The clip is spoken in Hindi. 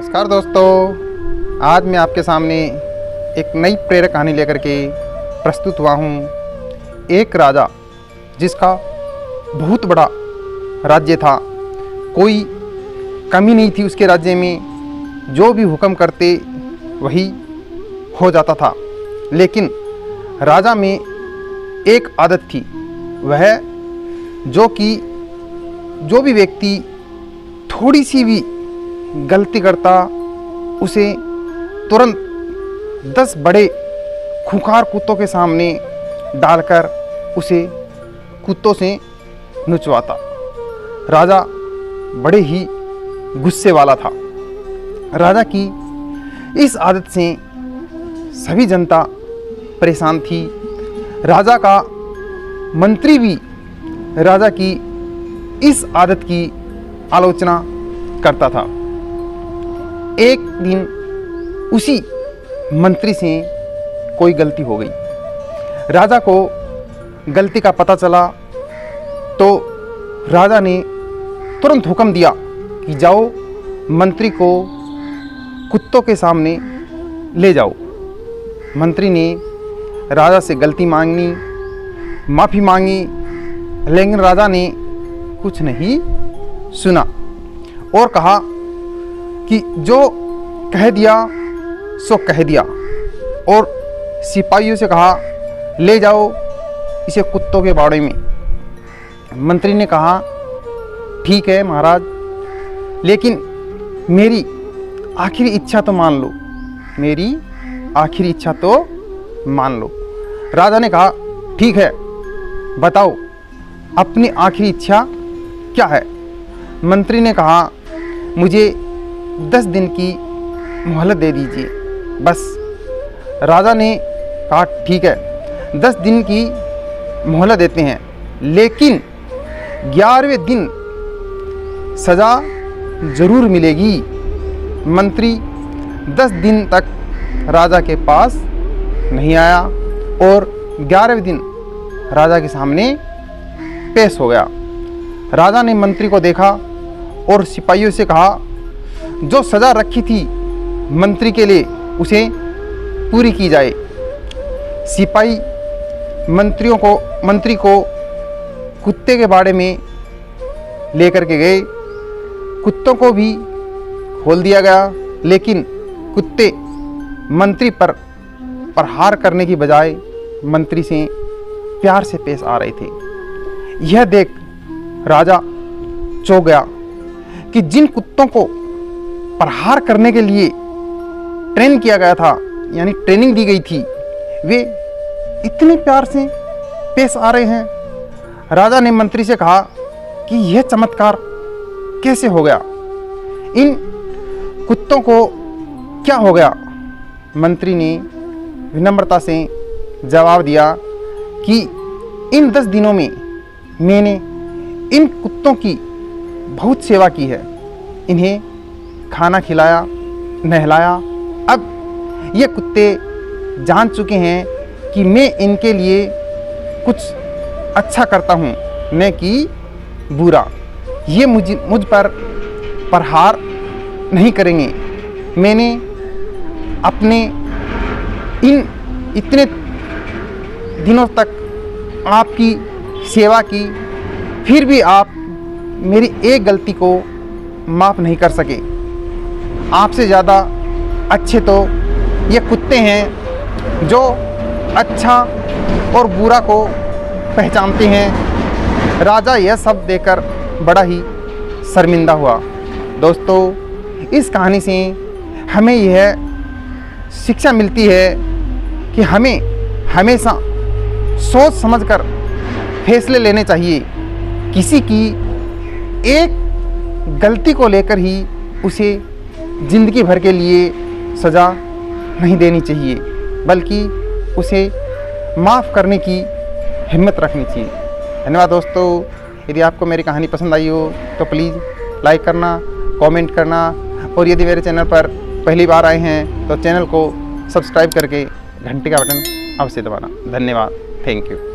नमस्कार दोस्तों, आज मैं आपके सामने एक नई प्रेरक कहानी लेकर के प्रस्तुत हुआ हूँ। एक राजा जिसका बहुत बड़ा राज्य था, कोई कमी नहीं थी उसके राज्य में, जो भी हुक्म करते वही हो जाता था। लेकिन राजा में एक आदत थी, वह जो भी व्यक्ति थोड़ी सी भी गलती करता उसे तुरंत 10 बड़े खूंखार कुत्तों के सामने डालकर उसे कुत्तों से नचवाता। राजा बड़े ही गुस्से वाला था। राजा की इस आदत से सभी जनता परेशान थी। राजा का मंत्री भी राजा की इस आदत की आलोचना करता था। एक दिन उसी मंत्री से कोई गलती हो गई। राजा को गलती का पता चला तो राजा ने तुरंत हुक्म दिया कि जाओ मंत्री को कुत्तों के सामने ले जाओ। मंत्री ने राजा से गलती मांगी, माफ़ी मांगी, लेकिन राजा ने कुछ नहीं सुना और कहा कि जो कह दिया सो कह दिया, और सिपाहियों से कहा ले जाओ इसे कुत्तों के बाड़े में। मंत्री ने कहा ठीक है महाराज, लेकिन मेरी आखिरी इच्छा तो मान लो, मेरी आखिरी इच्छा तो मान लो। राजा ने कहा ठीक है, बताओ अपनी आखिरी इच्छा क्या है। मंत्री ने कहा मुझे 10 दिन की मोहलत दे दीजिए बस। राजा ने कहा ठीक है, 10 दिन की मोहलत देते हैं, लेकिन 11वें दिन सज़ा ज़रूर मिलेगी। मंत्री 10 दिन तक राजा के पास नहीं आया और 11वें दिन राजा के सामने पेश हो गया। राजा ने मंत्री को देखा और सिपाहियों से कहा जो सज़ा रखी थी मंत्री के लिए उसे पूरी की जाए। सिपाही मंत्री को कुत्ते के बाड़े में लेकर के गए। कुत्तों को भी खोल दिया गया, लेकिन कुत्ते मंत्री पर प्रहार करने की बजाय मंत्री से प्यार से पेश आ रहे थे। यह देख राजा चौंक गया कि जिन कुत्तों को प्रहार करने के लिए ट्रेन किया गया था, यानी ट्रेनिंग दी गई थी, वे इतने प्यार से पेश आ रहे हैं। राजा ने मंत्री से कहा कि यह चमत्कार कैसे हो गया, इन कुत्तों को क्या हो गया। मंत्री ने विनम्रता से जवाब दिया कि इन 10 दिनों में मैंने इन कुत्तों की बहुत सेवा की है, इन्हें खाना खिलाया, नहलाया। अब ये कुत्ते जान चुके हैं कि मैं इनके लिए कुछ अच्छा करता हूँ, न कि बुरा। ये मुझ पर प्रहार नहीं करेंगे। मैंने अपने इतने दिनों तक आपकी सेवा की, फिर भी आप मेरी एक गलती को माफ़ नहीं कर सके। आपसे ज़्यादा अच्छे तो ये कुत्ते हैं जो अच्छा और बुरा को पहचानते हैं। राजा यह सब देखकर बड़ा ही शर्मिंदा हुआ। दोस्तों, इस कहानी से हमें यह शिक्षा मिलती है कि हमें हमेशा सोच समझकर फैसले लेने चाहिए। किसी की एक गलती को लेकर ही उसे ज़िंदगी भर के लिए सज़ा नहीं देनी चाहिए, बल्कि उसे माफ़ करने की हिम्मत रखनी चाहिए। धन्यवाद दोस्तों। यदि आपको मेरी कहानी पसंद आई हो तो प्लीज़ लाइक करना, कमेंट करना, और यदि मेरे चैनल पर पहली बार आए हैं तो चैनल को सब्सक्राइब करके घंटी का बटन अवश्य दबाना। धन्यवाद। Thank you.